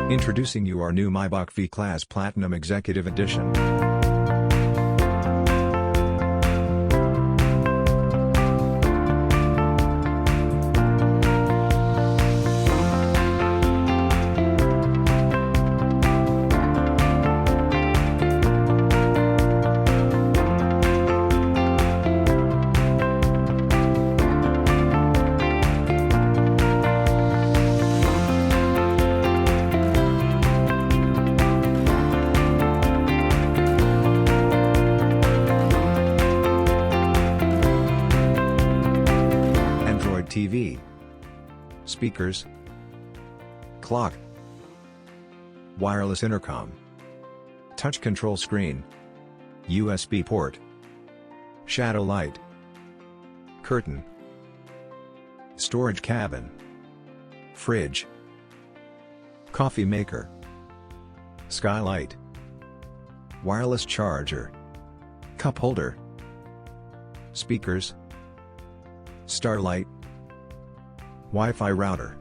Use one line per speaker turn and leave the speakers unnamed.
Introducing you our new Maybach V-Class Platinum Executive Edition. TV, speakers, clock, wireless intercom, touch control screen, USB port, shadow light, curtain, storage cabin, fridge, coffee maker, skylight, wireless charger, cup holder, speakers, starlight, Wi-Fi router.